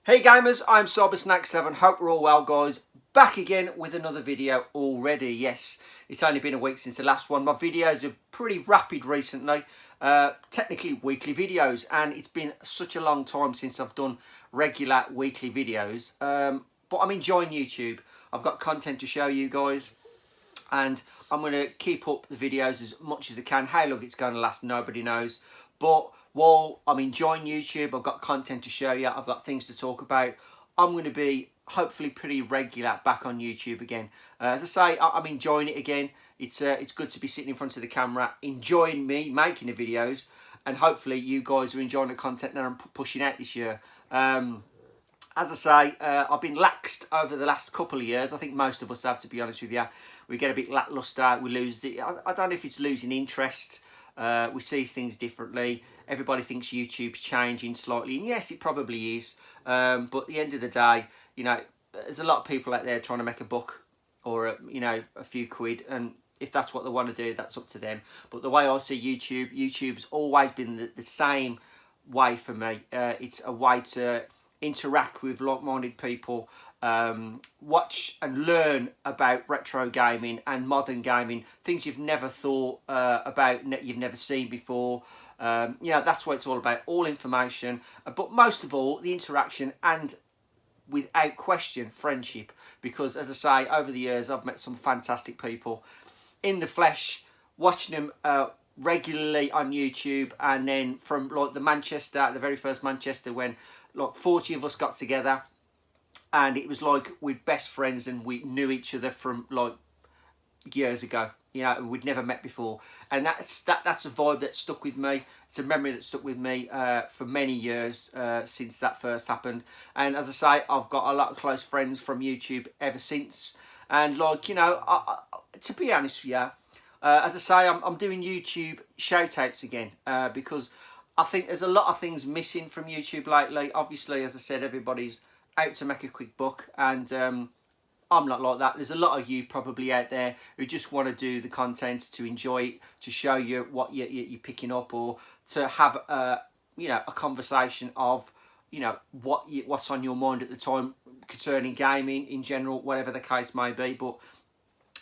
Hey gamers, I'm Cybersnack7. Hope we're all well, guys. Back again with another video already. Yes, it's only been a week since the last one. My videos are pretty rapid recently. Technically weekly videos, and it's been such a long time since I've done regular weekly videos. But I'm enjoying YouTube. I've got content to show you guys, and I'm going to keep up the videos as much as I can. How long it's going to last, nobody knows. But while I'm enjoying YouTube, I've got content to show you, I've got things to talk about, I'm going to be hopefully pretty regular back on YouTube again. As I say, I'm enjoying it again. It's good to be sitting in front of the camera, enjoying me making the videos, and hopefully you guys are enjoying the content that I'm pushing out this year. As I say, I've been laxed over the last couple of years. I think most of us have, to be honest with you. We get a bit lacklustre, we lose the... I don't know if it's losing interest. We see things differently. Everybody thinks YouTube's changing slightly, and yes, it probably is. But at the end of the day, you know, there's a lot of people out there trying to make a buck or you know, a few quid, and if that's what they want to do, that's up to them. But the way I see YouTube, YouTube's always been the same way for me. It's a way to interact with like-minded people, watch and learn about retro gaming and modern gaming, things you've never thought about, you've never seen before. You know, that's what it's all about, all information, but most of all the interaction, and without question friendship, because as I say, over the years I've met some fantastic people in the flesh, watching them regularly on YouTube, and then from like the very first Manchester, when like 40 of us got together, and it was like we're best friends and we knew each other from like years ago. You know, we'd never met before, and that's a vibe that stuck with me. It's a memory that stuck with me for many years since that first happened. And as I say, I've got a lot of close friends from YouTube ever since. And like, you know, to be honest with you, as I say, I'm doing YouTube shoutouts again because I think there's a lot of things missing from YouTube lately. Obviously, as I said, everybody's out to make a quick buck, and I'm not like that. There's a lot of you probably out there who just want to do the content to enjoy it, to show you what you're picking up, or to have you know, a conversation of, you know, what's on your mind at the time concerning gaming in general, whatever the case may be. But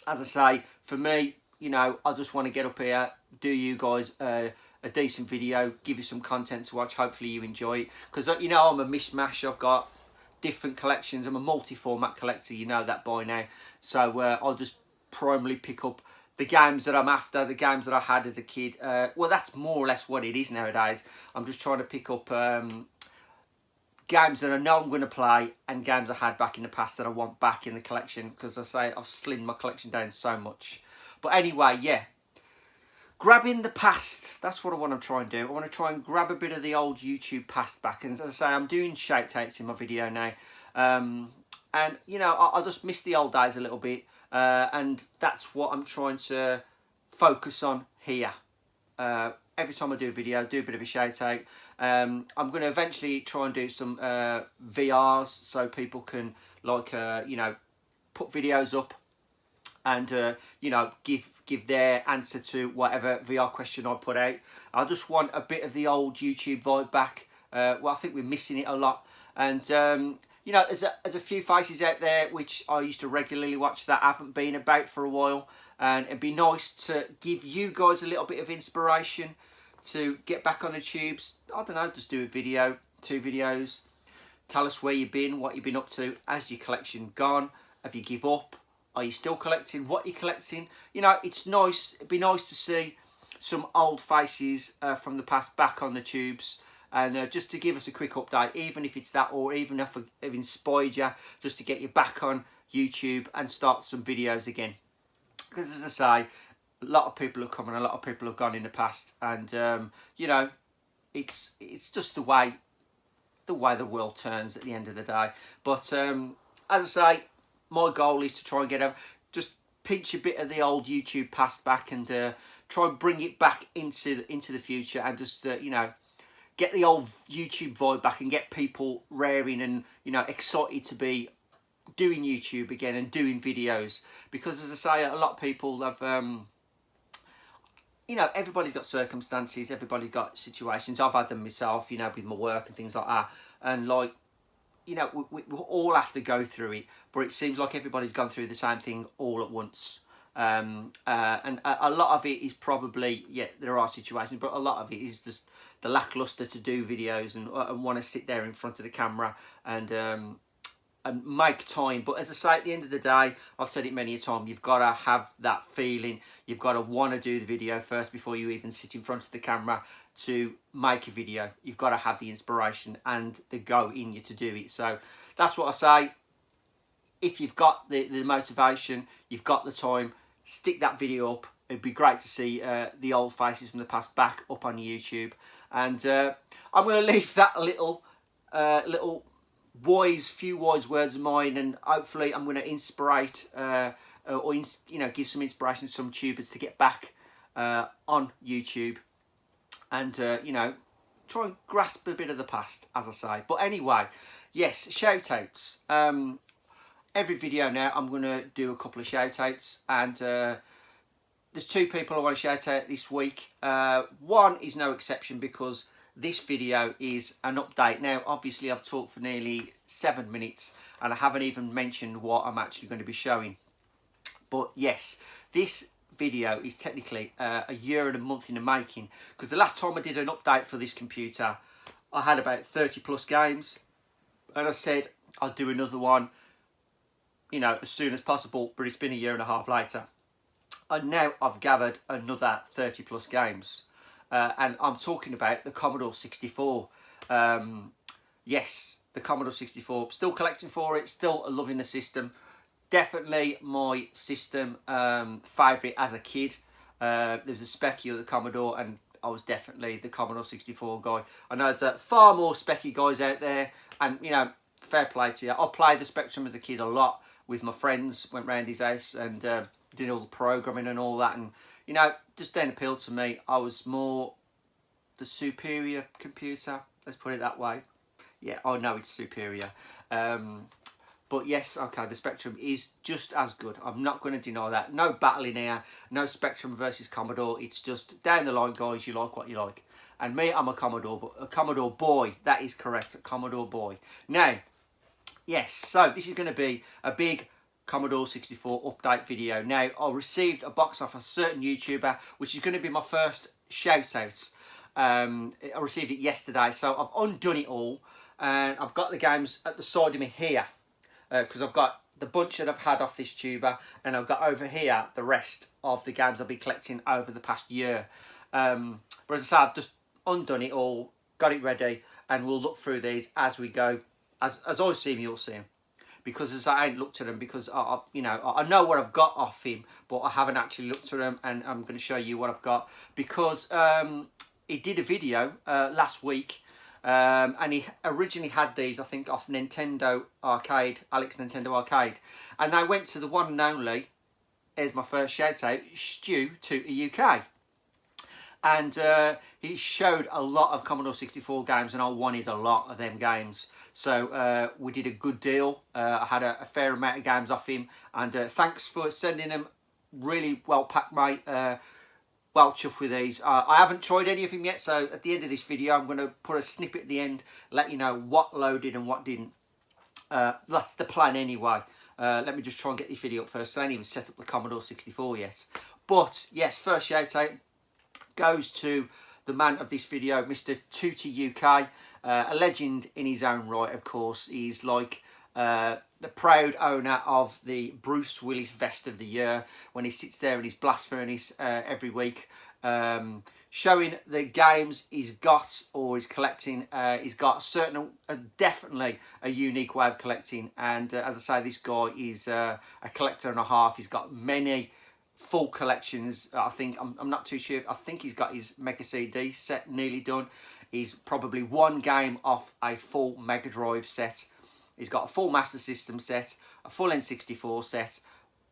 as I say, for me, you know, I just want to get up here, do you guys a decent video, give you some content to watch. Hopefully you enjoy it, because you know I'm a mishmash. I've got different collections. I'm a multi-format collector, you know that by now. So I'll just primarily pick up the games that I'm after, the games that I had as a kid. Well, that's more or less what it is nowadays. I'm just trying to pick up games that I know I'm going to play, and games I had back in the past that I want back in the collection, because I say I've slimmed my collection down so much. But anyway, yeah, grabbing the past, that's what I want to try and do. I want to try and grab a bit of the old YouTube past back. And as I say, I'm doing shout-outs in my video now. And, you know, I just miss the old days a little bit. And that's what I'm trying to focus on here. Every time I do a video, I do a bit of a shout-out. I'm going to eventually try and do some VRs, so people can, like, you know, put videos up and, you know, give their answer to whatever VR question I put out. I just want a bit of the old YouTube vibe back. Well, I think we're missing it a lot. And, you know, there's a few faces out there which I used to regularly watch that haven't been about for a while. And it'd be nice to give you guys a little bit of inspiration to get back on the tubes. I don't know, just do a video, 2 videos. Tell us where you've been, what you've been up to. Has your collection gone? Have you give up? Are you still collecting? What are you collecting? You know, it's nice. It'd be nice to see some old faces from the past back on the tubes, and just to give us a quick update, even if it's that, or even if I've inspired you just to get you back on YouTube and start some videos again. Because as I say, a lot of people have come and a lot of people have gone in the past, and you know, it's just the way the world turns at the end of the day. But as I say, my goal is to try and just pinch a bit of the old YouTube past back, and try and bring it back into the future, and just you know, get the old YouTube vibe back, and get people raring and, you know, excited to be doing YouTube again and doing videos. Because as I say, a lot of people have you know, everybody's got circumstances, everybody's got situations. I've had them myself, you know, with my work and things like that. And like, you know, we all have to go through it, but it seems like everybody's gone through the same thing all at once. And a lot of it is probably, yeah, there are situations, but a lot of it is just the lackluster to do videos and want to sit there in front of the camera and make time. But as I say, at the end of the day, I've said it many a time, you've got to have that feeling. You've got to want to do the video first before you even sit in front of the camera to make a video. You've got to have the inspiration and the go in you to do it. So that's what I say. If you've got the motivation, you've got the time, stick that video up. It'd be great to see the old faces from the past back up on YouTube. And I'm going to leave that little few wise words of mine, and hopefully I'm going to inspirate you know, give some inspiration to some tubers to get back on YouTube and you know, try and grasp a bit of the past, as I say. But anyway, yes, shout outs. Every video now I'm going to do a couple of shout outs, and there's two people I want to shout out this week. One is no exception because this video is an update. Now, obviously, I've talked for nearly 7 minutes and I haven't even mentioned what I'm actually going to be showing. But yes, this video is technically a year and a month in the making, because the last time I did an update for this computer, I had about 30 plus games, and I said I'll do another one, you know, as soon as possible, but it's been a year and a half later. And now I've gathered another 30 plus games. And I'm talking about the Commodore 64. Yes, the Commodore 64. Still collecting for it, still loving the system. Definitely my system favourite as a kid. There was a Speccy of the Commodore, and I was definitely the Commodore 64 guy. I know there's far more Speccy guys out there, and you know, fair play to you. I played the Spectrum as a kid a lot with my friends, went round his house and did all the programming and all that, and you know, just didn't appeal to me. I was more the superior computer, let's put it that way. Yeah, I know it's superior. But yes, okay, the Spectrum is just as good. I'm not going to deny that. No battling here, no Spectrum versus Commodore. It's just down the line, guys, you like what you like. And me, I'm a Commodore boy. That is correct, a Commodore boy. Now, yes, so this is going to be a big Commodore 64 update video. Now, I received a box off a certain YouTuber, which is going to be my first shout out. I received it yesterday, so I've undone it all, and I've got the games at the side of me here, because I've got the bunch that I've had off this tuber, and I've got over here the rest of the games I've been collecting over the past year. But as I say, I've just undone it all, got it ready, and we'll look through these as we go. As I see them, you'll see them. Because as I ain't looked at them, because you know, I know what I've got off him, but I haven't actually looked at them, and I'm going to show you what I've got. Because he did a video last week, and he originally had these, I think, off Nintendo Arcade, Alex Nintendo Arcade, and I went to the one and only, here's my first shout out, Stu Tootsie UK. And he showed a lot of Commodore 64 games, and I wanted a lot of them games. So we did a good deal. I had a fair amount of games off him, and thanks for sending them. Really well packed, mate. Well chuffed with these. I haven't tried any of them yet, so at the end of this video, I'm going to put a snippet at the end, let you know what loaded and what didn't. That's the plan anyway. Let me just try and get this video up first. So I ain't even set up the Commodore 64 yet. But yes, first shout out goes to the man of this video, Mr. Tootsie UK, a legend in his own right, of course. He's like the proud owner of the Bruce Willis Vest of the Year, when he sits there in his blast furnace every week, showing the games he's got or he's collecting. He's got definitely a unique way of collecting, and as I say, this guy is a collector and a half. He's got many full collections. I think, I'm not too sure, I think he's got his Mega CD set nearly done. He's probably one game off a full Mega Drive set. He's got a full Master System set, a full N64 set,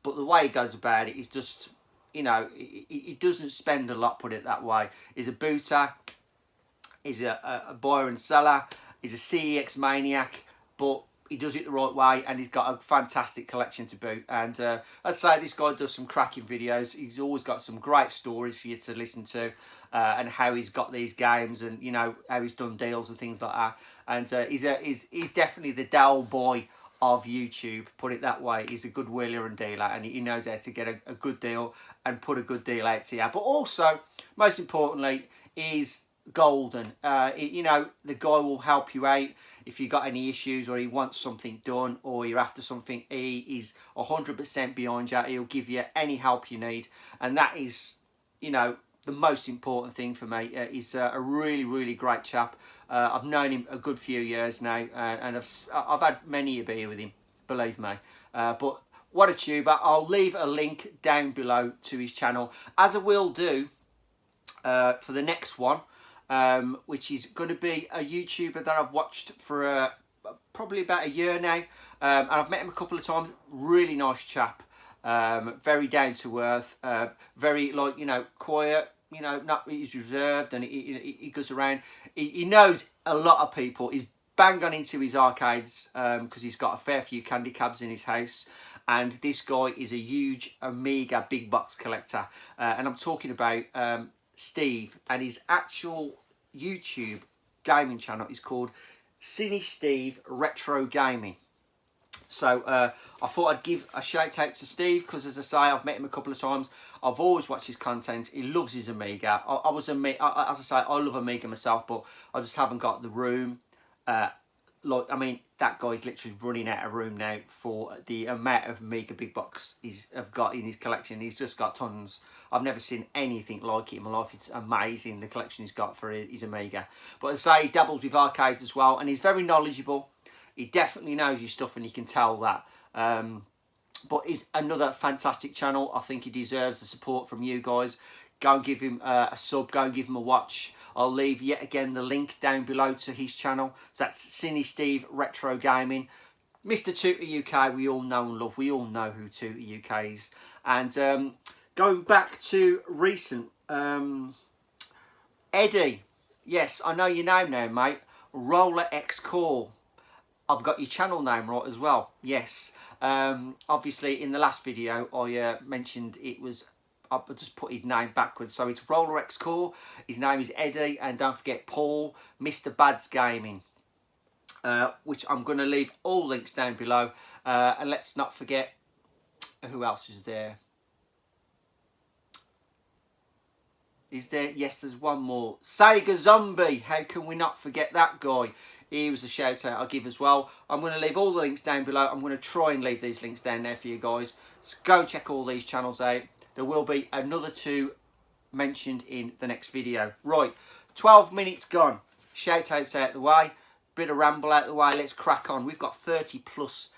but the way he goes about it is just, you know, he doesn't spend a lot, put it that way. He's a booter, he's a buyer and seller, he's a CEX maniac, but he does it the right way, and he's got a fantastic collection to boot. And I'd say this guy does some cracking videos. He's always got some great stories for you to listen to, and how he's got these games, and you know how he's done deals and things like that. And he's definitely the Dell boy of YouTube, put it that way. He's a good wheeler and dealer, and he knows how to get a good deal and put a good deal out to you. But also, most importantly, is golden. You know, the guy will help you out if you got any issues, or he wants something done, or you're after something. He is 100% behind you. He'll give you any help you need, and that is, you know, the most important thing for me. He's a really great chap. I've known him a good few years now, and I've had many a beer with him, believe me. But what a tuber. I'll leave a link down below to his channel, as I will do for the next one, which is going to be a YouTuber that I've watched for probably about a year now, and I've met him a couple of times. Really nice chap, very down to earth, very, like, you know, quiet, you know, not, he's reserved, and he goes around. He knows a lot of people. He's bang on into his arcades, because he's got a fair few candy cabs in his house. And this guy is a huge Amiga big box collector, and I'm talking about Steve, and his actual YouTube gaming channel is called Cine Steve Retro Gaming. So I thought I'd give a shout out to Steve, because, as I say, I've met him a couple of times. I've always watched his content. He loves his Amiga. As I say, I love Amiga myself, but I just haven't got the room. Like, I mean, that guy's literally running out of room now for the amount of Amiga big box he's got in his collection. He's just got tons. I've never seen anything like it in my life. It's amazing, the collection he's got for his Amiga. But as I say, he dabbles with arcades as well, and he's very knowledgeable. He definitely knows his stuff, and you can tell that. But he's another fantastic channel. I think he deserves the support from you guys. Go and give him a sub. Go and give him a watch. I'll leave yet again the link down below to his channel. So that's Cine Steve Retro Gaming. Mr. Tootsie UK, we all know and love. We all know who Tootsie UK is. And going back to recent, Eddie. Yes, I know your name now, mate. Roller X Core. I've got your channel name right as well. Yes. Obviously, in the last video, I mentioned it was... I just put his name backwards. So it's Roller X Core. His name is Eddie. And don't forget Paul, Mr. Bad's Gaming. Which I'm going to leave all links down below. And let's not forget... Who else is there? Is there? Yes, there's one more. Sega Zombie. How can we not forget that guy? He was a shout out I'll give as well. I'm going to leave all the links down below. I'm going to try and leave these links down there for you guys. So go check all these channels out. There will be another 2 mentioned in the next video. Right, 12 minutes gone. Shout outs out the way. Bit of ramble out the way. Let's crack on. We've got 30 plus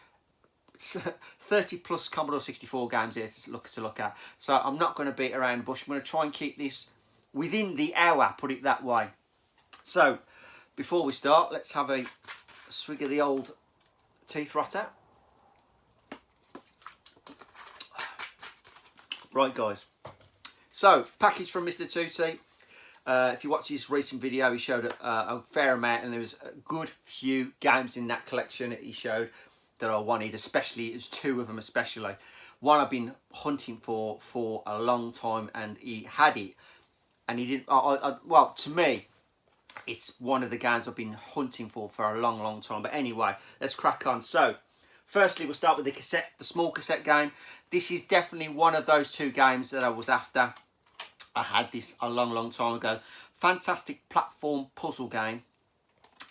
Commodore 64 games here to look at. So I'm not going to beat around the bush. I'm going to try and keep this within the hour, put it that way. So before we start, let's have a swig of the old teeth rotter. Right, guys. So, package from Mr. Tootsie. If you watch his recent video, he showed a fair amount, and there was a good few games in that collection that he showed that I wanted, especially, there's 2 of them especially. One I've been hunting for a long time, and he had it, and he didn't, well, to me, it's one of the games I've been hunting for a long time. But anyway, let's crack on. So, firstly, we'll start with the cassette, the small cassette game. This is definitely one of those 2 games that I was after. I had this a long time ago. Fantastic platform puzzle game.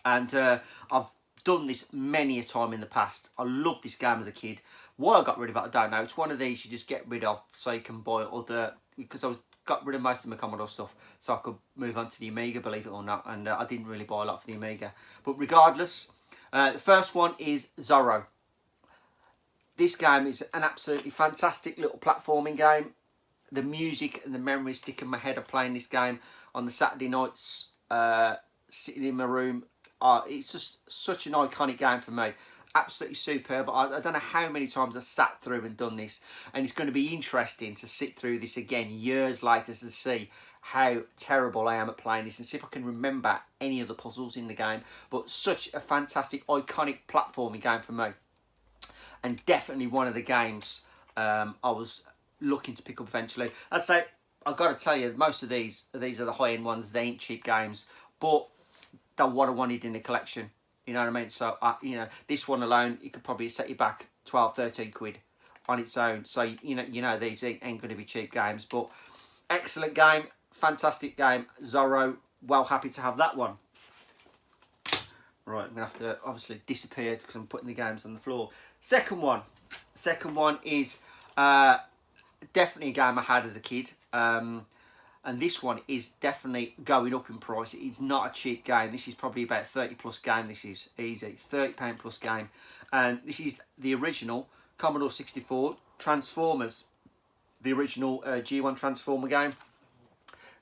And I've done this many a time in the past. I loved this game as a kid. Why I got rid of it, I don't know. It's one of these you just get rid of so you can buy other... Because I got rid of most of my Commodore stuff so I could move on to the Amiga, believe it or not. And I didn't really buy a lot for the Amiga. But regardless, the first one is Zorro. This game is an absolutely fantastic little platforming game. The music and the memories stick in my head of playing this game on the Saturday nights, sitting in my room. It's just such an iconic game for me. Absolutely superb. I don't know how many times I sat through and done this. And it's going to be interesting to sit through this again years later to see how terrible I am at playing this and see if I can remember any of the puzzles in the game. But such a fantastic, iconic platforming game for me. And definitely one of the games I was looking to pick up eventually. I'd say, I've got to tell you, most of these are the high-end ones. They ain't cheap games, but they're what I wanted in the collection. You know what I mean? So, you know, this one alone, you could probably set you back 12, 13 quid on its own. So, you know these ain't going to be cheap games. But excellent game, fantastic game. Zorro, well happy to have that one. Right, I'm going to have to obviously disappear because I'm putting the games on the floor. Second one is definitely a game I had as a kid. And this one is definitely going up in price. It's not a cheap game. This is probably about 30 plus game. This is easy, £30 plus game. And this is the original Commodore 64 Transformers, the original G1 Transformer game.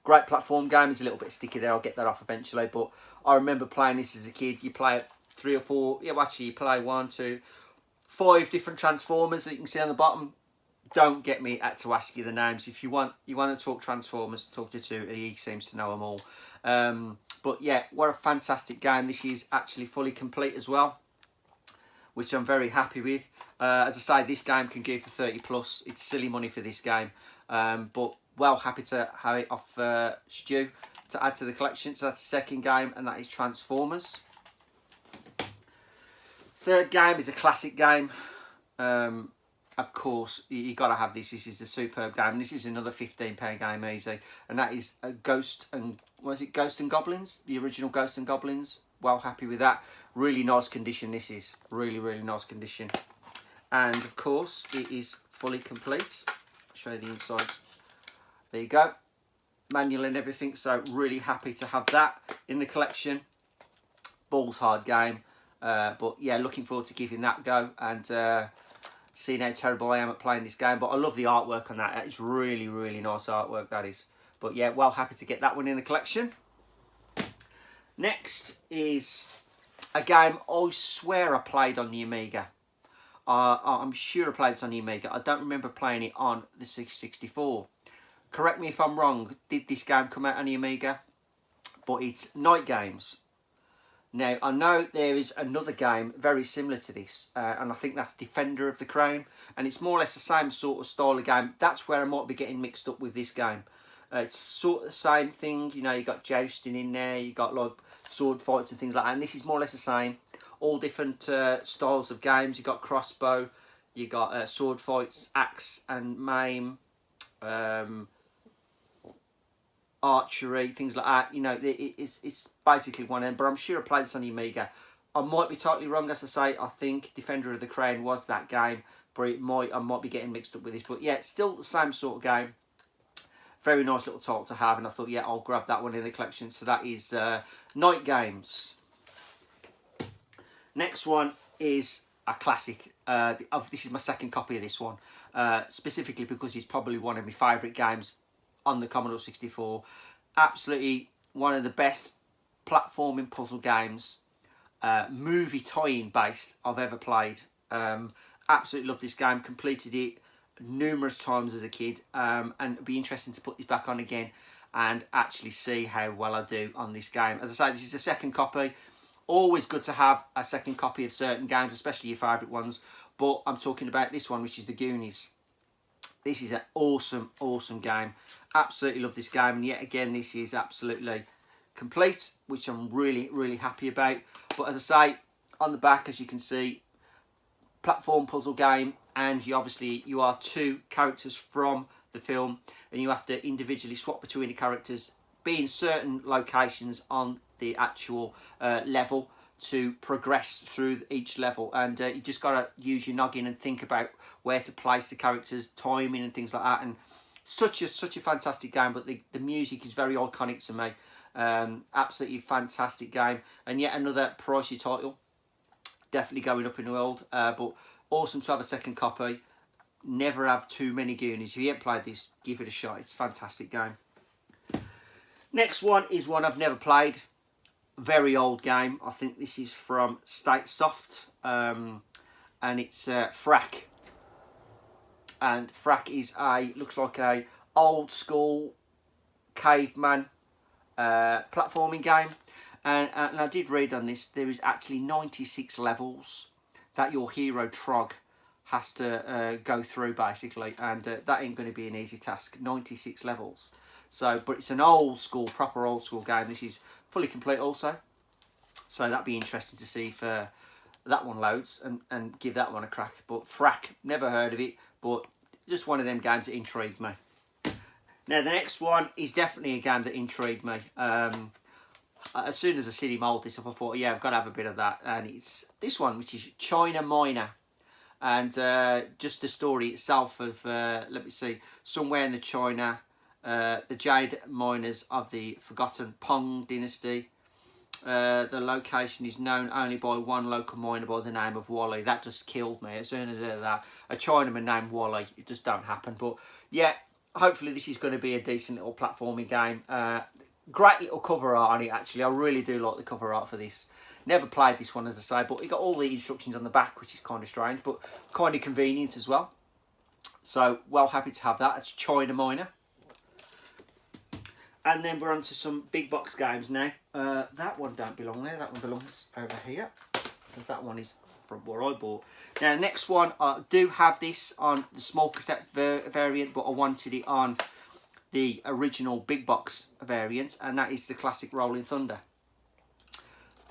Great platform game. It's a little bit sticky there. I'll get that off eventually. But I remember playing this as a kid. You play it 3 or 4. Yeah, well, actually, you play 1, 2, 5 different Transformers that you can see on the bottom. Don't get me to ask you the names. If you want to talk Transformers, talk to Tootsie. He seems to know them all. But yeah, what a fantastic game. This is actually fully complete as well, which I'm very happy with. As I say, this game can go for 30 plus. It's silly money for this game, but well happy to have it off Stu to add to the collection. So that's the second game, and that is Transformers. Third game is a classic game. Of course, you got to have this. This is a superb game. This is another £15 game easy, and that is Ghost and Goblins, the original Ghost and Goblins. Well happy with that. Really nice condition. This is really nice condition, and of course it is fully complete. I'll show you the insides. There you go, manual and everything. So really happy to have that in the collection. Balls hard game, but yeah, looking forward to giving that a go and. Seeing how terrible I am at playing this game, but I love the artwork on that. It's really nice artwork, that is. But yeah, well happy to get that one in the collection. Next is a game I swear I played on the Amiga. I'm sure I played this on the Amiga. I don't remember playing it on the 664. Correct me if I'm wrong. Did this game come out on the Amiga? But it's Night Games. Now, I know there is another game very similar to this, and I think that's Defender of the Crown, and it's more or less the same sort of style of game. That's where I might be getting mixed up with this game. It's sort of the same thing, you know, you got jousting in there, you got like sword fights and things like that, and this is more or less the same. All different styles of games. You got crossbow, you got sword fights, axe and maim, archery, things like that. You know, it's basically one of them, but I'm sure I played this on the Amiga. I might be totally wrong, as I say. I think Defender of the Crown was that game, but I might be getting mixed up with this. But yeah, it's still the same sort of game. Very nice little title to have, and I thought, yeah, I'll grab that one in the collection. So that is Night Games. Next one is a classic. This is my second copy of this one, specifically because it's probably one of my favourite games on the Commodore 64. Absolutely one of the best platforming puzzle games, movie tie-in based, I've ever played. Absolutely love this game. Completed it numerous times as a kid, and it'd be interesting to put this back on again and actually see how well I do on this game. As I say, this is a second copy. Always good to have a second copy of certain games, especially your favourite ones, but I'm talking about this one, which is the Goonies. This is an awesome game. Absolutely love this game, and yet again, this is absolutely complete, which I'm really happy about. But as I say, on the back, as you can see, platform puzzle game, and you are 2 characters from the film, and you have to individually swap between the characters, be in certain locations on the actual level to progress through each level, and you just got to use your noggin and think about where to place the characters, timing and things like that. And such a fantastic game, but the music is very iconic to me. Absolutely fantastic game, and yet another pricey title, definitely going up in the world, but awesome to have a second copy. Never have too many Goonies. If you haven't played this, give it a shot. It's a fantastic game. Next one is one I've never played. Very old game. I think this is from State Soft, and it's Frack. And Frack is looks like a old school caveman platforming game. And I did read on this, there is actually 96 levels that your hero Trog has to go through, basically, and that ain't going to be an easy task. 96 levels. So, but it's an old school, proper old school game. This is fully complete also. So that'd be interesting to see if that one loads and give that one a crack. But Frack, never heard of it, but just one of them games that intrigued me. Now the next one is definitely a game that intrigued me. As soon as I see him hold this up, I thought, yeah, I've got to have a bit of that. And it's this one, which is China Miner. And just the story itself of, let me see, somewhere in the China, the jade miners of the forgotten Pong dynasty. The location is known only by one local miner by the name of Wally. That just killed me as soon as I heard that. A Chinaman named Wally. It just don't happen. But yeah, hopefully this is going to be a decent little platforming game. Great little cover art on it, actually. I really do like the cover art for this. Never played this one, as I say, but it got all the instructions on the back, which is kind of strange, but kind of convenient as well. So, well happy to have that. It's China Miner. And then we're on to some big box games now. That one don't belong there. That one belongs over here, because that one is from where I bought. Now, next one, I do have this on the small cassette variant, but I wanted it on the original big box variant, and that is the classic Rolling Thunder.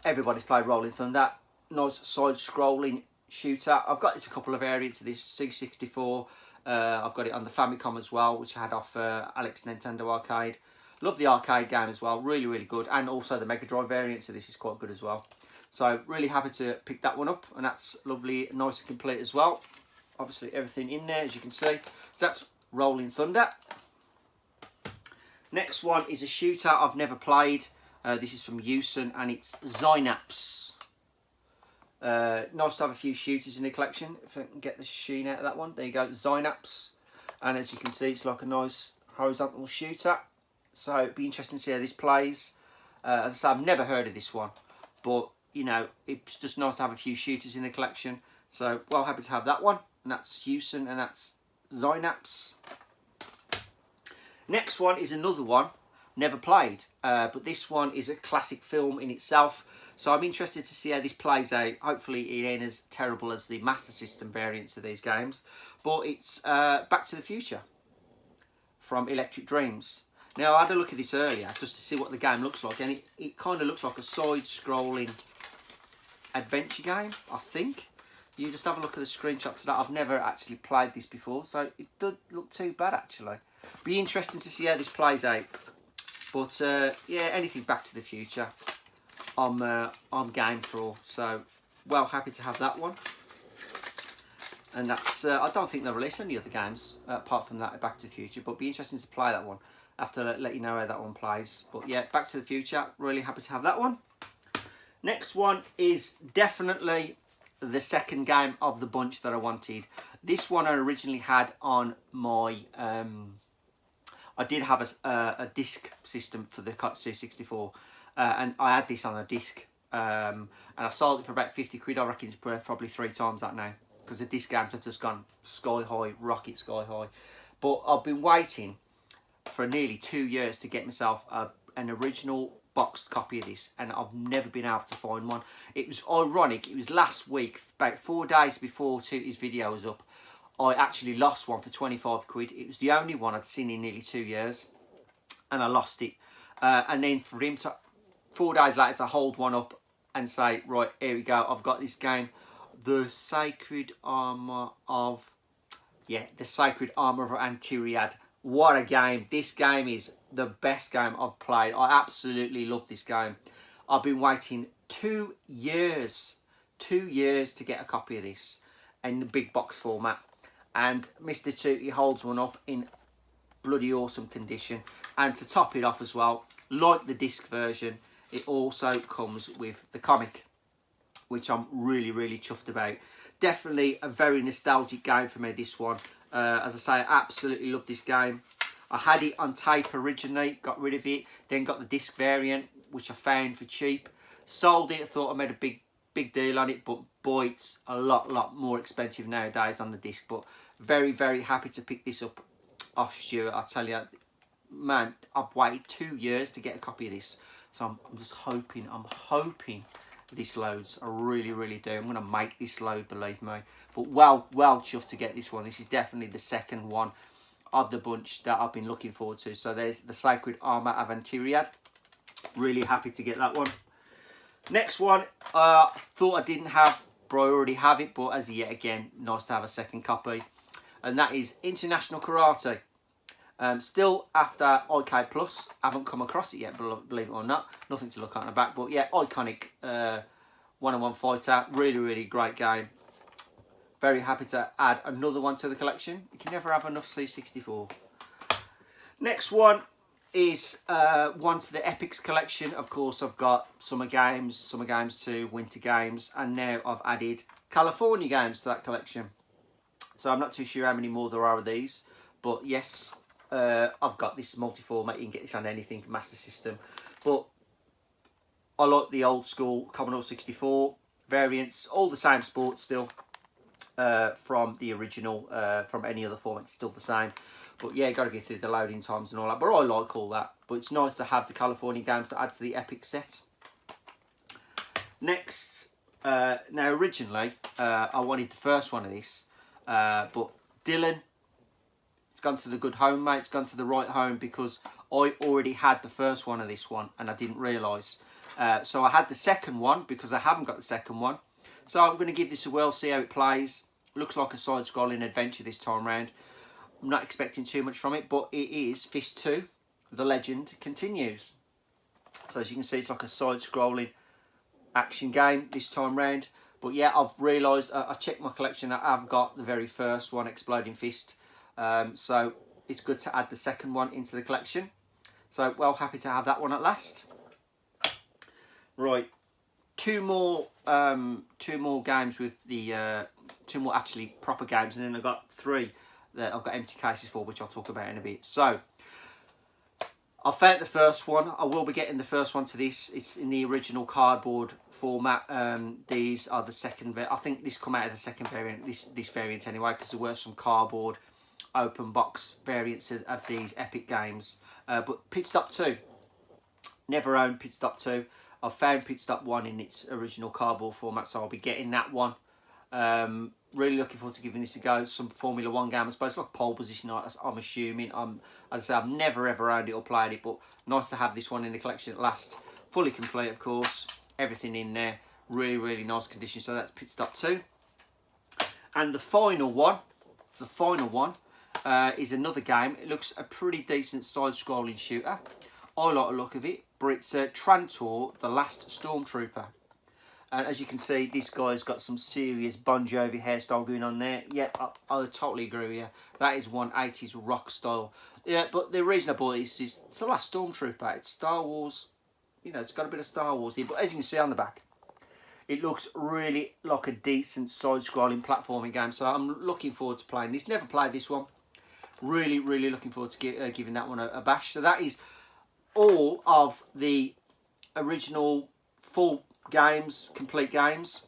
Everybody's played Rolling Thunder. Nice side-scrolling shooter. I've got this a couple of variants of this C64. I've got it on the Famicom as well, which I had off Alex Nintendo Arcade. Love the arcade game as well. Really, really good. And also the Mega Drive variant, so this is quite good as well. So really happy to pick that one up, and that's lovely, nice and complete as well. Obviously everything in there, as you can see. So that's Rolling Thunder. Next one is a shooter I've never played. This is from Houston, and it's Synapse. Nice to have a few shooters in the collection. If I can get the sheen out of that one. There you go, Synapse. And as you can see, it's like a nice horizontal shooter. So it'd be interesting to see how this plays. As I say, I've never heard of this one. But, you know, it's just nice to have a few shooters in the collection. So, well, happy to have that one. And that's Houston, and that's Synapse. Next one is another one. Never played, but this one is a classic film in itself, so I'm interested to see how this plays out. Hopefully it ain't as terrible as the Master System variants of these games, but it's Back to the Future from Electric Dreams. Now, I had a look at this earlier just to see what the game looks like, and it kind of looks like a side-scrolling adventure game, I think. You just have a look at the screenshots of that. I've never actually played this before, so it doesn't look too bad, actually. Be interesting to see how this plays out. But yeah, anything Back to the Future, I'm game for. So, well, happy to have that one. And that's I don't think they'll release any other games apart from that Back to the Future. But be interesting to play that one. I have to let you know how that one plays. But yeah, Back to the Future, really happy to have that one. Next one is definitely the second game of the bunch that I wanted. This one I originally had on my I did have a disc system for the C64, and I had this on a disc, and I sold it for about 50 quid. I reckon it's worth probably 3 times that now, because the disc games have just gone sky high, rocket sky high. But I've been waiting for nearly 2 years to get myself an original boxed copy of this, and I've never been able to find one. It was ironic, it was last week, about 4 days before Tootie's video was up, I actually lost one for 25 quid. It was the only one I'd seen in nearly 2 years, and I lost it. And then for him to, 4 days later, to hold one up and say, right, here we go, I've got this game, The Sacred Armour of, yeah, The Sacred Armour of Antiriad. What a game. This game is the best game I've played. I absolutely love this game. I've been waiting 2 years, 2 years to get a copy of this in the big box format. And Mr. Tootie holds one up in bloody awesome condition. And to top it off as well, like the disc version, it also comes with the comic, which I'm really, really chuffed about. Definitely a very nostalgic game for me, this one. As I say, I absolutely love this game. I had it on tape originally, got rid of it, then got the disc variant, which I found for cheap. Sold it, I thought I made a big deal on it, but boy, it's a lot more expensive nowadays on the disc. But very, very happy to pick this up off Stuart. I tell you, man, I've waited 2 years to get a copy of this. So I'm just hoping, this loads. I really, really do. I'm going to make this load, believe me. But well chuffed to get this one. This is definitely the second one of the bunch that I've been looking forward to. So there's the Sacred Armour Aventiriad. Really happy to get that one. Next one, thought I didn't have, but I already have it. But as yet again, nice to have a second copy. And that is International Karate. Still after IK Plus, haven't come across it yet, believe it or not. Nothing to look at on the back, but yeah, iconic one-on-one fighter. Really, really great game. Very happy to add another one to the collection. You can never have enough C64. Next one is one to the Epics collection. Of course, I've got Summer Games 2, Winter Games, and now I've added California Games to that collection. So I'm not too sure how many more there are of these, but yes, I've got this multi-format. You can get this on anything, Master System. But I like the old school Commodore 64 variants, all the same sports still from the original, from any other format, still the same. But yeah, got to get through the loading times and all that. But I like all that. But it's nice to have the California Games to add to the Epic set. Next, now originally I wanted the first one of this, but Dylan, it's gone to the good home, mate. It's gone to the right home because I already had the first one of this one and I didn't realise. So I had the second one because I haven't got the second one. So I'm going to give this a whirl, see how it plays. Looks like a side-scrolling adventure this time round. I'm not expecting too much from it, but it is Fist 2, The Legend Continues. So as you can see, it's like a side-scrolling action game this time round. But yeah, I've realised, I checked my collection, I've got the very first one, Exploding Fist. So it's good to add the second one into the collection. So well happy to have that one at last. Right, two more games with the two more actually proper games, and then I've got three that I've got empty cases for, which I'll talk about in a bit. So I found the first one. I will be getting the first one to this. It's in the original cardboard format. These are the second. I think this come out as a second variant. This variant anyway, because there were some cardboard open box variants of these Epic games. But Pit Stop 2, never owned Pit Stop 2. I've found Pit Stop 1 in its original cardboard format, so I'll be getting that one. Really looking forward to giving this a go. Some Formula 1 game, I suppose, like pole position, I'm assuming. As I say, I've never ever owned it or played it, but nice to have this one in the collection at last. Fully complete, of course. Everything in there. Really, really nice condition. So that's Pit Stop 2. And the final one is another game. It looks a pretty decent side-scrolling shooter. I like the look of it, but it's Trantor, The Last Stormtrooper. And as you can see, this guy's got some serious Bon Jovi hairstyle going on there. Yeah, I totally agree with you. That is one 80s rock style. Yeah, but the reason I bought this is it's The Last Stormtrooper. It's Star Wars. You know, it's got a bit of Star Wars here. But as you can see on the back, it looks really like a decent side-scrolling platforming game. So I'm looking forward to playing this. Never played this one. Really, really looking forward to giving that one a bash. So that is all of the original full games, complete games,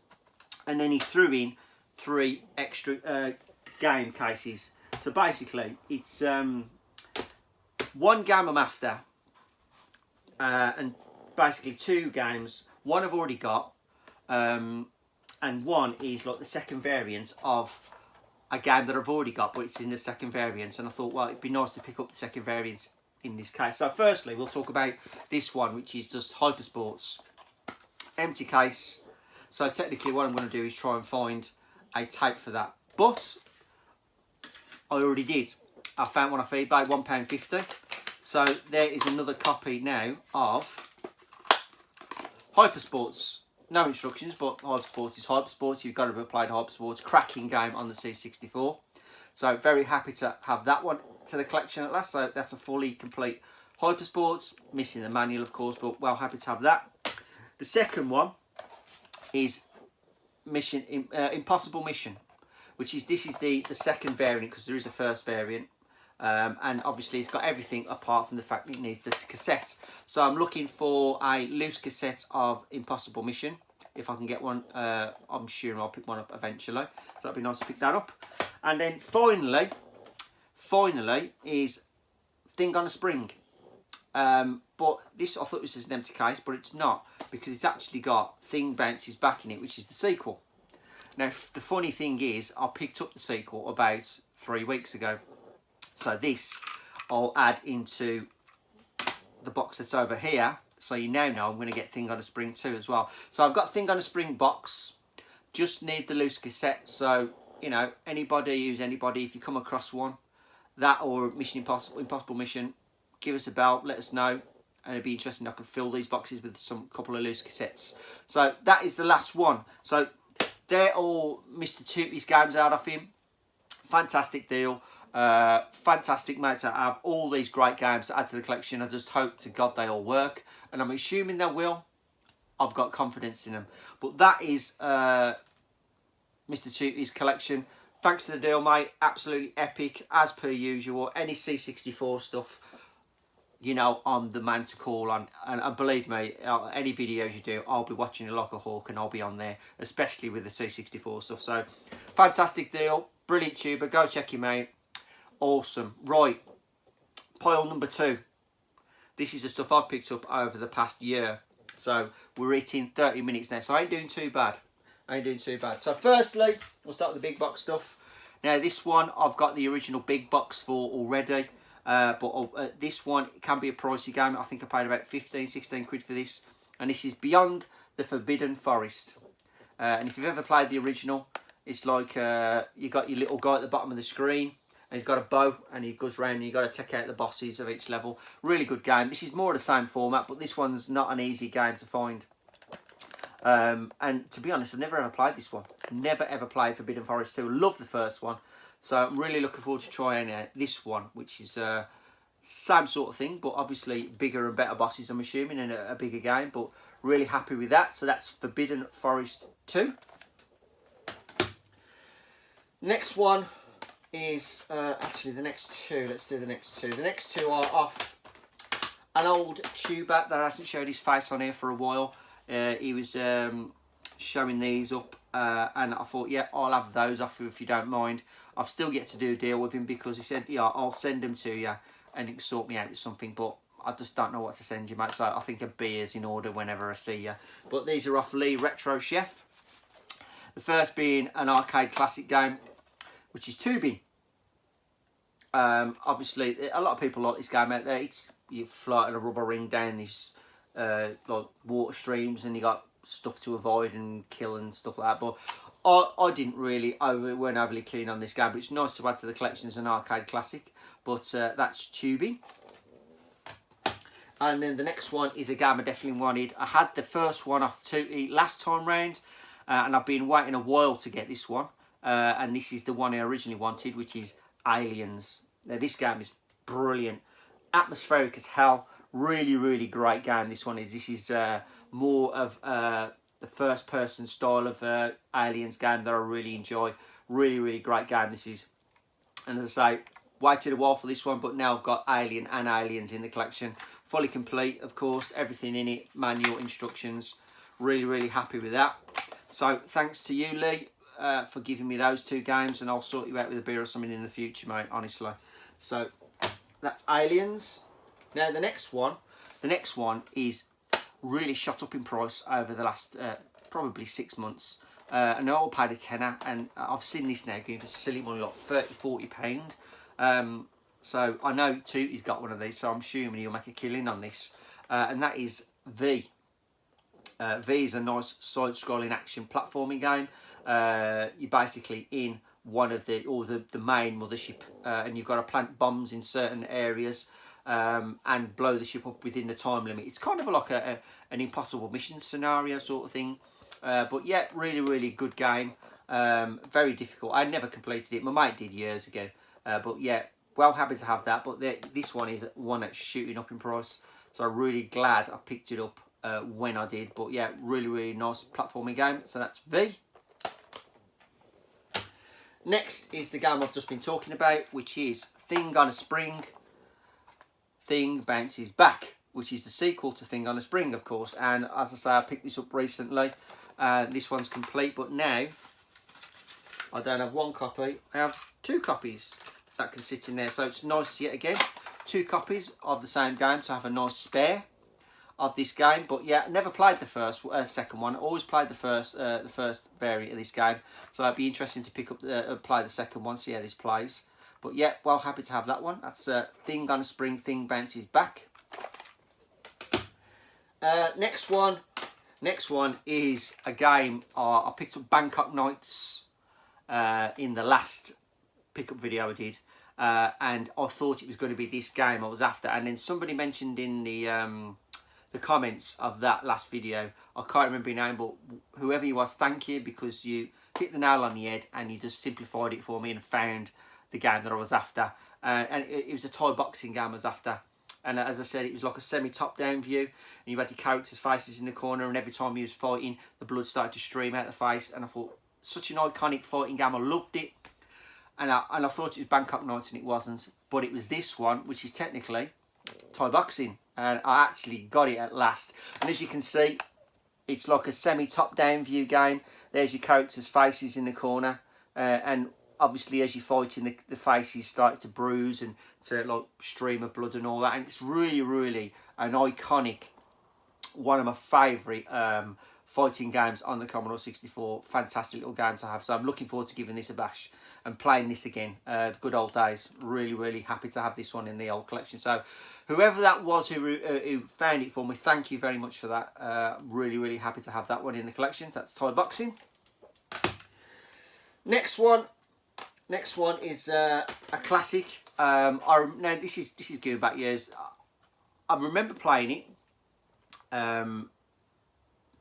and then he threw in 3 extra game cases. So basically it's one game I'm after, and basically 2 games. One I've already got, and one is like the second variant of a game that I've already got, but it's in the second variant. And I thought, well, it'd be nice to pick up the second variant in this case. So firstly, we'll talk about this one, which is just Hypersports. Empty case. So technically what I'm going to do is try and find a tape for that. But I already did. I found one off eBay, £1.50. So there is another copy now of Hypersports. No instructions, but Hypersports is Hypersports. You've got to have played Hypersports. Cracking game on the C64. So very happy to have that one to the collection at last. So that's a fully complete Hypersports. Missing the manual, of course, but well happy to have that. The second one is Impossible Mission, which is this is the second variant, because there is a first variant, and obviously it's got everything apart from the fact that it needs the cassette. So I'm looking for a loose cassette of Impossible Mission. If I can get one, I'm sure I'll pick one up eventually. So that'd be nice to pick that up. And then finally is Thing on a Spring. But this, I thought this was an empty case, but it's not, because it's actually got Thing Bounces Back in it, which is the sequel. Now, the funny thing is, I picked up the sequel about 3 weeks ago. So this, I'll add into the box that's over here. So you now know I'm going to get Thing on a Spring too as well. So I've got Thing on a Spring box. Just need the loose cassette. So, you know, anybody who's anybody, if you come across one, that or Mission Impossible Mission, give us a bell, let us know. And it'd be interesting. I could fill these boxes with some couple of loose cassettes. So that is the last one. So they're all Mr. Tootie's games out of him. Fantastic deal. Fantastic mate to have all these great games to add to the collection. I just hope to God they all work. And I'm assuming they will. I've got confidence in them. But that is Mr. Tootie's collection. Thanks for the deal, mate. Absolutely epic, as per usual. Any C64 stuff, you know, I'm the man to call on. And believe me, any videos you do, I'll be watching it like a hawk and I'll be on there, especially with the C64 stuff. So, fantastic deal. Brilliant tuber. Go check him out. Awesome. Right. Pile number 2. This is the stuff I've picked up over the past year. So, we're hitting 30 minutes now. So, I ain't doing too bad. So, firstly, we'll start with the big box stuff. Now, this one, I've got the original big box for already. But this one can be a pricey game. I think I paid about 15, 16 quid for this. And this is Beyond the Forbidden Forest. And if you've ever played the original, it's like you got your little guy at the bottom of the screen. And he's got a bow and he goes round and you've got to take out the bosses of each level. Really good game. This is more of the same format, but this one's not an easy game to find. And to be honest, I've never ever played this one. Never ever played Forbidden Forest 2. Love the first one. So I'm really looking forward to trying this one, which is same sort of thing, but obviously bigger and better bosses, I'm assuming, and a bigger game. But really happy with that. So that's Forbidden Forest 2. Next one is actually the next two. Let's do the next two. The next two are off an old tuber that hasn't showed his face on here for a while. He was showing these up and I thought, yeah, I'll have those off if you don't mind. I've still yet to do a deal with him because he said, yeah, I'll send them to you and you can sort me out with something, but I just don't know what to send you, mate. So I think a beer's in order whenever I see you. But these are off Lee Retro Chef. The first being an arcade classic game, which is tubing. Obviously, a lot of people like this game out there. It's you floating a rubber ring down these like water streams, and you got stuff to avoid and kill and stuff like that. But I didn't really weren't overly keen on this game. But it's nice to add to the collection as an arcade classic. But that's tubing. And then the next one is a game I definitely wanted. I had the first one off Tootsie last time round, and I've been waiting a while to get this one. And this is the one I originally wanted, which is Aliens. Now, this game is brilliant, atmospheric as hell. Really, really great game. This one is. This is more of the first-person style of Aliens game that I really enjoy. Really, really great game. This is, and as I say, waited a while for this one, but now I've got Alien and Aliens in the collection. Fully complete, of course, everything in it, manual instructions. Really, really happy with that. So thanks to you, Lee, for giving me those two games, and I'll sort you out with a beer or something in the future, mate, honestly. So that's Aliens. Now the next one is really shot up in price over the last probably 6 months. And I all paid a tenner, and I've seen this now going for silly money, like 30, £40. So I know Tootie's got one of these, so I'm assuming he'll make a killing on this. And that is V. V is a nice side-scrolling action platforming game. You're basically in one of the main mothership, and you've got to plant bombs in certain areas and blow the ship up within the time limit. It's kind of like an impossible mission scenario sort of thing. But yeah, really, really good game. Very difficult. I never completed it. My mate did years ago. But yeah, well happy to have that. But this one is one that's shooting up in price. So I'm really glad I picked it up when I did. But yeah, really, really nice platforming game. So that's V. Next is the game I've just been talking about, which is Thing on a Spring, Thing Bounces Back, which is the sequel to Thing on a Spring, of course. And as I say, I picked this up recently. This one's complete, but now I don't have one copy. I have 2 copies that can sit in there. So it's nice yet again 2 copies of the same game to have a nice spare of this game. But yeah, never played the second one. Always played the first variant of this game. So it'd be interesting to pick up play the second one, see how this plays. But yeah, well, happy to have that one. That's Thing on a Spring, Thing Bounces Back. Next one is a game I picked up Bangkok Nights in the last pickup video I did, and I thought it was going to be this game I was after, and then somebody mentioned in the comments of that last video, I can't remember your name, but whoever you was, thank you, because you hit the nail on the head and you just simplified it for me and found the game that I was after, and it was a Thai boxing game I was after. And as I said, it was like a semi-top down view, and you had your characters' faces in the corner, and every time you was fighting, the blood started to stream out the face. And I thought, such an iconic fighting game, I loved it. And I thought it was Bangkok Nights, and it wasn't. But it was this one, which is technically Thai boxing. And I actually got it at last. And as you can see, it's like a semi-top down view game. There's your characters' faces in the corner, and obviously as you're fighting, the faces start to bruise and to like stream of blood and all that, and it's really, really an iconic, one of my favourite fighting games on the Commodore 64. Fantastic little game to have, so I'm looking forward to giving this a bash and playing this again. The good old days. Really, really happy to have this one in the old collection. So whoever that was who found it for me, thank you very much for that. Really, really happy to have that one in the collection. That's Thai boxing. Next one is a classic. Now this is going back years. I remember playing it, and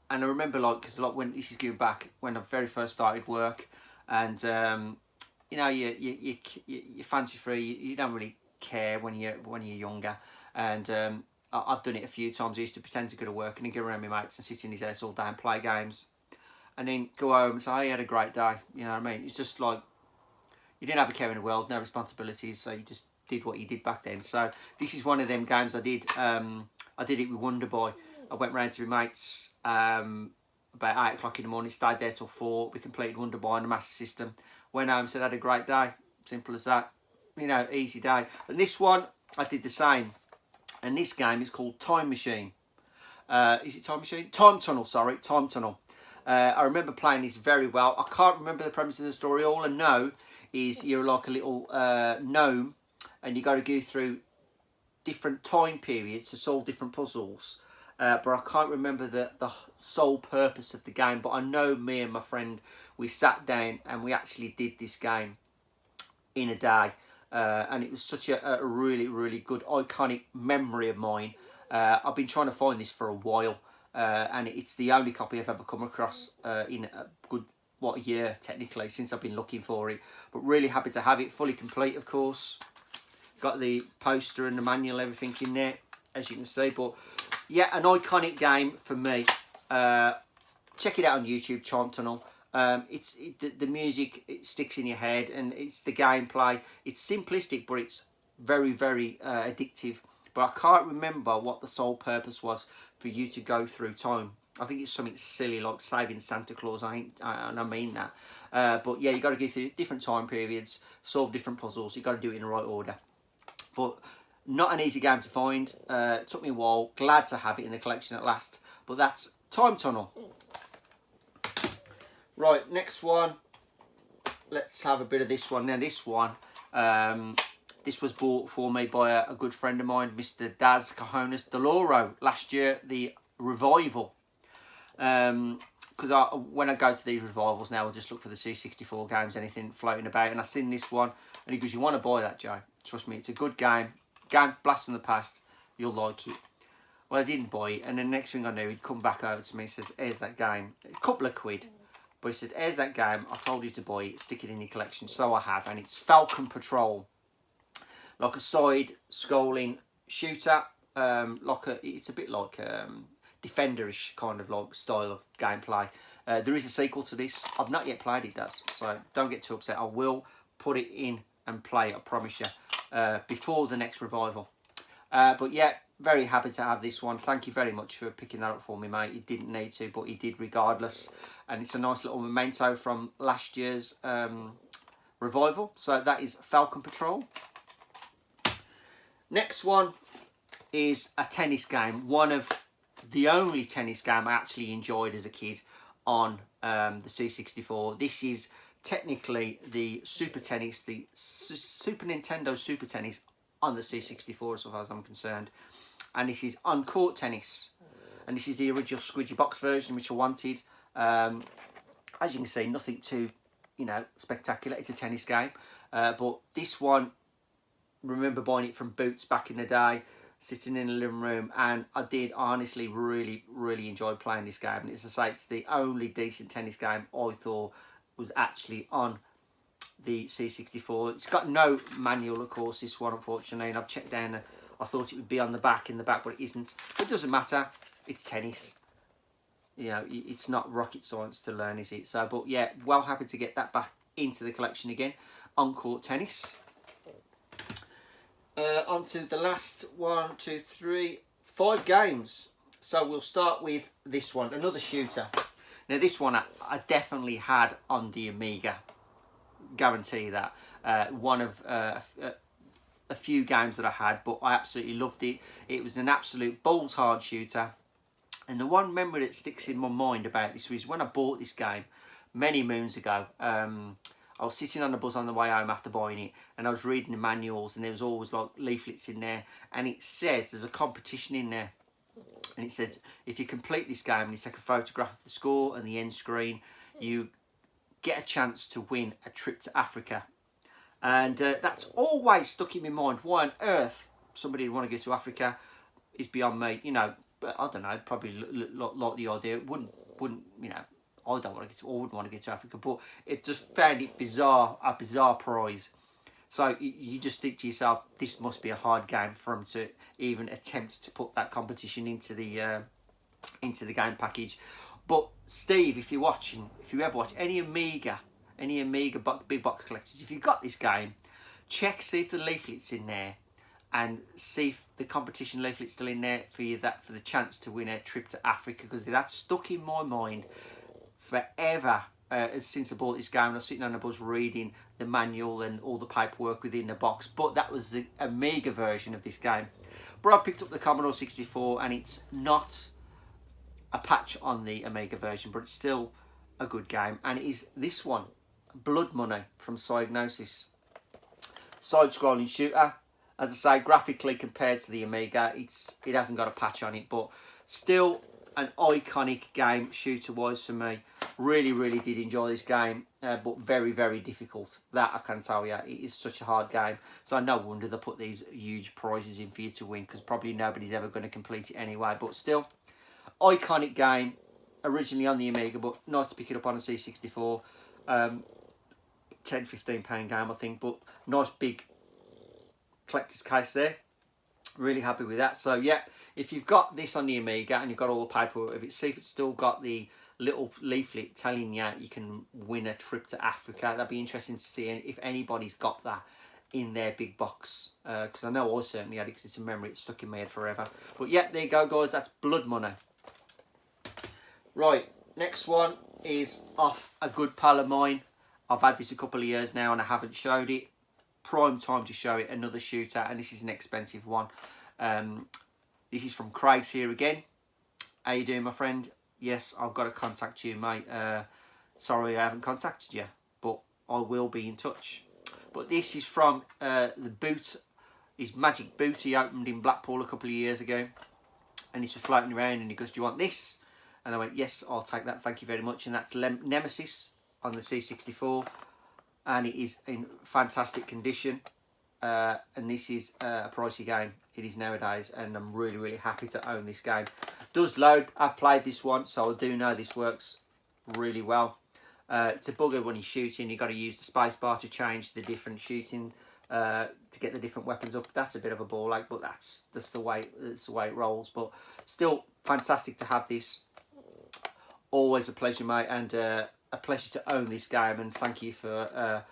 I remember because when this is going back when I very first started work, and you know, you fancy free. You don't really care when you're younger, and I've done it a few times. I used to pretend to go to work and then go around my mates and sit in his house all day and play games, and then go home and say, "I had a great day." You know what I mean? It's just like, you didn't have a care in the world, no responsibilities, so you just did what you did back then. So this is one of them games I did. I did it with Wonder Boy. I went round to my mates about 8 o'clock in the morning, stayed there till 4. We completed Wonder Boy on the Master System. Went home, said I had a great day. Simple as that. You know, easy day. And this one, I did the same. And this game is called Time Machine. Is it Time Machine? Time Tunnel, sorry. Time Tunnel. I remember playing this very well. I can't remember the premise of the story. All I know is you're like a little gnome, and you got to go through different time periods to solve different puzzles. But I can't remember the sole purpose of the game. But I know me and my friend, we sat down and we actually did this game in a day. And it was such a really, really good, iconic memory of mine. I've been trying to find this for a while. And it's the only copy I've ever come across in a good, a year technically since I've been looking for it. But really happy to have it, fully complete of course. Got the poster and the manual, everything in there, as you can see. But yeah, an iconic game for me. Check it out on YouTube, Time Tunnel. The music, it sticks in your head, and it's the gameplay. It's simplistic, but it's very, very addictive. But I can't remember what the sole purpose was for you to go through time. I think it's something silly like saving Santa Claus. And I mean that. But yeah, you got to go through different time periods, solve different puzzles. You got to do it in the right order. But not an easy game to find. It took me a while. Glad to have it in the collection at last. But that's Time Tunnel. Right, next one. Let's have a bit of this one. Now this one, this was bought for me by a good friend of mine, Mr. Daz Cajones Deloro, last year, the revival. Because when I go to these revivals now, I just look for the C64 games, anything floating about, and I seen this one, and he goes, "You want to buy that, Joe? Trust me, it's a good game. Blast from the past. You'll like it." Well, I didn't buy it, and the next thing I knew, he'd come back over to me and says, "Here's that game." A couple of quid. But he said, "Here's that game. I told you to buy it. Stick it in your collection." So I have, and it's Falcon Patrol. Like a side-scrolling shooter. It's a bit like Defenderish kind of like style of gameplay. There is a sequel to this. I've not yet played it, so don't get too upset. I will put it in and play it, I promise you, before the next revival. But yeah, very happy to have this one. Thank you very much for picking that up for me, mate. You didn't need to, but you did regardless. And it's a nice little memento from last year's revival. So that is Falcon Patrol. Next one is a tennis game. One of the only tennis game I actually enjoyed as a kid on the C64. This is technically the Super Tennis, the Super Nintendo Super Tennis on the C64 as far as I'm concerned. And this is on court tennis. And this is the original squidgy box version, which I wanted. As you can see, nothing too, you know, spectacular. It's a tennis game. But this one, remember buying it from Boots back in the day, sitting in the living room, and I did honestly really enjoy playing this game. And as I say, it's the only decent tennis game I thought was actually on the C64. It's got no manual, of course, this one, unfortunately, and I've checked down. I thought it would be on the back, but it isn't. It doesn't matter. It's tennis. You know, it's not rocket science to learn, is it? So, but yeah, well happy to get that back into the collection again. On court tennis. On to the last 1, 2, 3, 5 games. So we'll start with this one, another shooter. Now this one I definitely had on the Amiga. Guarantee that. One of a few games that I had, but I absolutely loved it. It was an absolute balls hard shooter. And the one memory that sticks in my mind about this was when I bought this game many moons ago. I was sitting on the bus on the way home after buying it, and I was reading the manuals, and there was always like leaflets in there, and it says there's a competition in there, and it says if you complete this game and you take a photograph of the score and the end screen, you get a chance to win a trip to Africa. And that's always stuck in my mind. Why on earth somebody would want to go to Africa is beyond me, you know. But I don't know, probably like the idea. Wouldn't you know? I don't want to get to, or wouldn't want to get to Africa, but it just found it bizarre, a bizarre prize. So you just think to yourself, this must be a hard game for them to even attempt to put that competition into the game package. But Steve, if you're watching, if you ever watch any Amiga big box collectors, if you've got this game, check, see if the leaflet's in there, and see if the competition leaflet's still in there for you, that for the chance to win a trip to Africa, because that's stuck in my mind forever. Since I bought this game, I was sitting on the bus reading the manual and all the paperwork within the box. But that was the Amiga version of this game. But I picked up the Commodore 64, and it's not a patch on the Amiga version, but it's still a good game. And it is this one, Blood Money from Psygnosis. Side-scrolling shooter. As I say, graphically compared to the Amiga, it hasn't got a patch on it, but still an iconic game shooter-wise for me. Really did enjoy this game, but very difficult. That I can tell you, it is such a hard game. So no wonder they put these huge prizes in for you to win, because probably nobody's ever going to complete it anyway. But still, iconic game, originally on the Amiga, but nice to pick it up on a C64. £10-15 game, I think, but nice big collector's case there. Really happy with that. So yeah, if you've got this on the Amiga and you've got all the paperwork of it, see if it's still got the little leaflet telling you you can win a trip to Africa. That'd be interesting to see if anybody's got that in their big box, because I know I certainly had it, because it's a memory, it's stuck in my head forever. But yeah, there you go guys, that's Blood Money. Right, next one is off a good pal of mine. I've had this a couple of years now and I haven't showed it. Prime time to show it, another shooter, and this is an expensive one. This is from Craig's here again. How you doing, my friend? Yes, I've got to contact you, mate. Sorry I haven't contacted you, but I will be in touch. But this is from the boot, his magic boot he opened in Blackpool a couple of years ago, and he's just floating around and he goes, do you want this? And I went, yes, I'll take that, thank you very much. And that's Nemesis on the C64, and it is in fantastic condition. And this is a pricey game, it is nowadays, and I'm really happy to own this game. Does load, I've played this once, so I do know this works really well. It's a bugger when you're shooting, you've got to use the space bar to change the different shooting, to get the different weapons up. That's a bit of a ball ache, but that's the way it rolls. But still fantastic to have this. Always a pleasure, mate, and a pleasure to own this game, and thank you for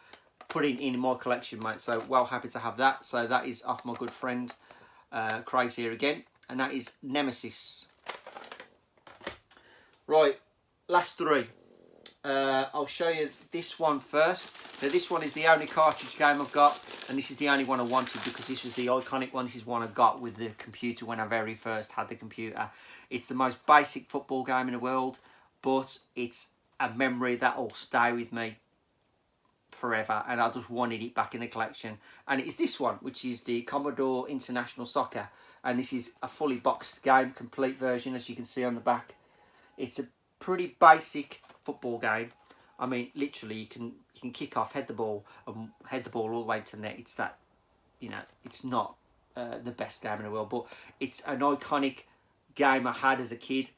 putting in my collection, mate. So well happy to have that. So that is off my good friend Craig's here again, and that is Nemesis. Right, last three. I'll show you this one first. So this one is the only cartridge game I've got, and this is the only one I wanted because this was the iconic one. This is one I got with the computer when I very first had the computer. It's the most basic football game in the world, but it's a memory that will stay with me forever, and I just wanted it back in the collection. And it is this one, which is the Commodore International Soccer, and this is a fully boxed game, complete version, as you can see on the back. It's a pretty basic football game. I mean, literally, you can kick off, head the ball, and head the ball all the way to the net. It's that, you know, it's not the best game in the world, but it's an iconic game I had as a kid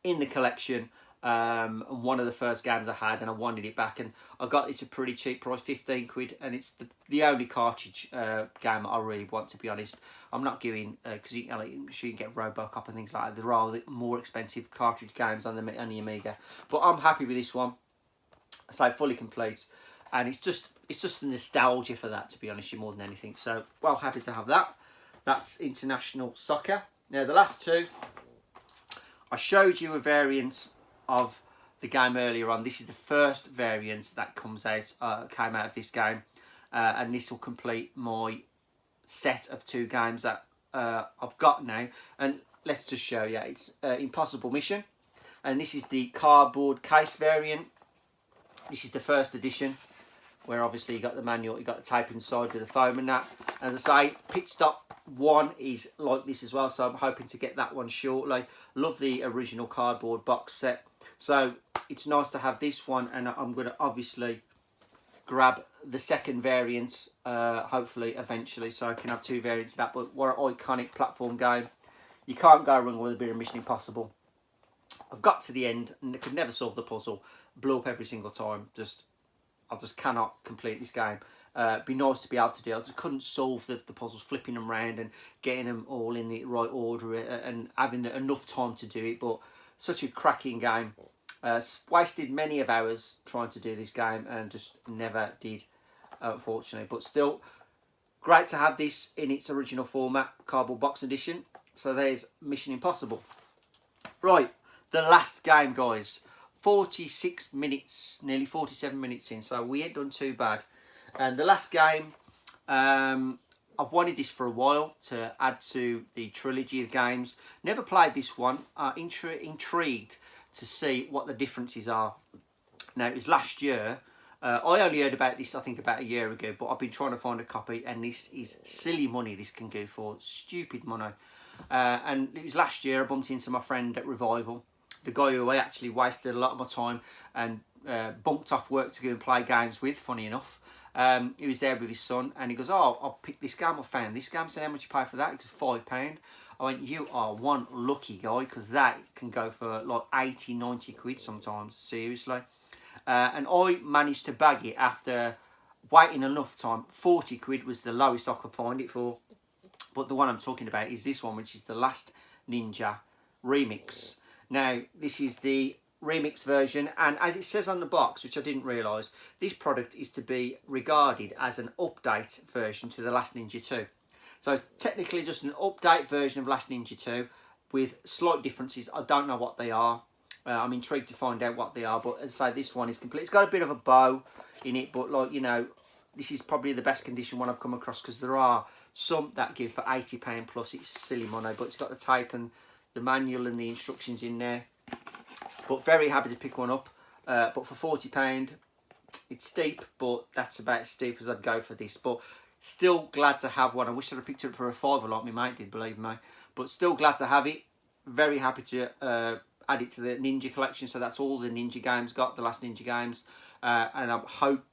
in the collection. And one of the first games I had, and I wanted it back, and I got it's a pretty cheap price, 15 quid, and it's the only cartridge game I really want, to be honest. I'm not giving because I'm sure you can get Robocop and things like that. There are more expensive cartridge games on the Amiga, but I'm happy with this one. So fully complete, and it's just the nostalgia for that, to be honest, more than anything. So well, happy to have that. That's International Soccer. Now the last two, I showed you a variant of the game earlier on. This is the first variant that came out of this game, and this will complete my set of two games that I've got now. And let's just show you. It's Impossible Mission, and this is the cardboard case variant. This is the first edition, where obviously you got the manual, you got the tape inside with the foam and that. And as I say, Pit Stop 1 is like this as well, so I'm hoping to get that one shortly. Love the original cardboard box set. So it's nice to have this one, and I'm going to obviously grab the second variant, hopefully, eventually, so I can have two variants of that. But what an iconic platform game. You can't go wrong with a bit of Mission Impossible. I've got to the end, and I could never solve the puzzle. Blew up every single time. I just cannot complete this game. It'd be nice to be able to do it. I just couldn't solve the puzzles, flipping them around and getting them all in the right order and having enough time to do it. But such a cracking game. Wasted many of hours trying to do this game and just never did, unfortunately. But still, great to have this in its original format, cardboard box edition. So there's Mission Impossible. Right, the last game, guys. 46 minutes, nearly 47 minutes in, so we ain't done too bad. And the last game, I've wanted this for a while to add to the trilogy of games. Never played this one. Intrigued to see what the differences are. Now, it was last year. I only heard about this, I think, about a year ago, but I've been trying to find a copy, and this is silly money this can go for. Stupid money. And it was last year. I bumped into my friend at Revival, the guy who I actually wasted a lot of my time and bunked off work to go and play games with, funny enough. He was there with his son, and he goes, oh, I'll pick this game, I found this game. So how much you pay for that? He goes, £5. I went, you are one lucky guy, because that can go for like 80, 90 quid sometimes, seriously. And I managed to bag it after waiting enough time. 40 quid was the lowest I could find it for. But the one I'm talking about is this one, which is the Last Ninja Remix. Now, this is the remix version, and as it says on the box, which I didn't realise, this product is to be regarded as an update version to the Last Ninja 2. So technically just an update version of Last Ninja 2 with slight differences. I don't know what they are. I'm intrigued to find out what they are, but as I say, this one is complete. It's got a bit of a bow in it, but like, you know, this is probably the best condition one I've come across, because there are some that give for £80 plus. It's silly money, but it's got the tape and the manual and the instructions in there. But very happy to pick one up. But for £40, it's steep, but that's about as steep as I'd go for this. But still glad to have one. I wish I'd have picked it up for a £5 like my mate did, believe me. But still glad to have it. Very happy to add it to the Ninja collection. So that's all the Ninja games got, the Last Ninja games. And I hope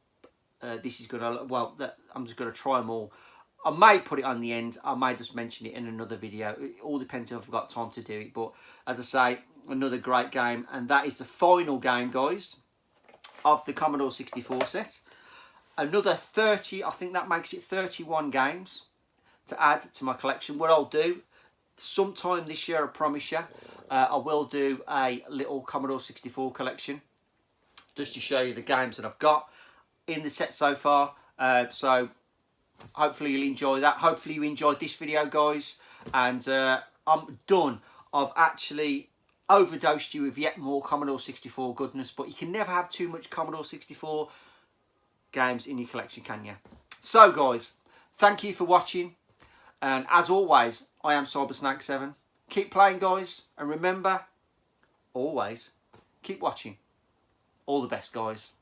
this is going to, well, I'm just going to try them all. I may put it on the end. I may just mention it in another video. It all depends if I've got time to do it. But as I say, another great game. And that is the final game, guys, of the Commodore 64 set. Another 30, I think that makes it 31 games to add to my collection. What I'll do, sometime this year, I promise you, I will do a little Commodore 64 collection, just to show you the games that I've got in the set so far. So hopefully you'll enjoy that. Hopefully you enjoyed this video, guys. And I'm done. overdosed you with yet more Commodore 64 goodness, but you can never have too much Commodore 64 games in your collection, can you? So guys, thank you for watching, and as always, I am CyberSnake7. Keep playing, guys, and remember, always keep watching. All the best, guys.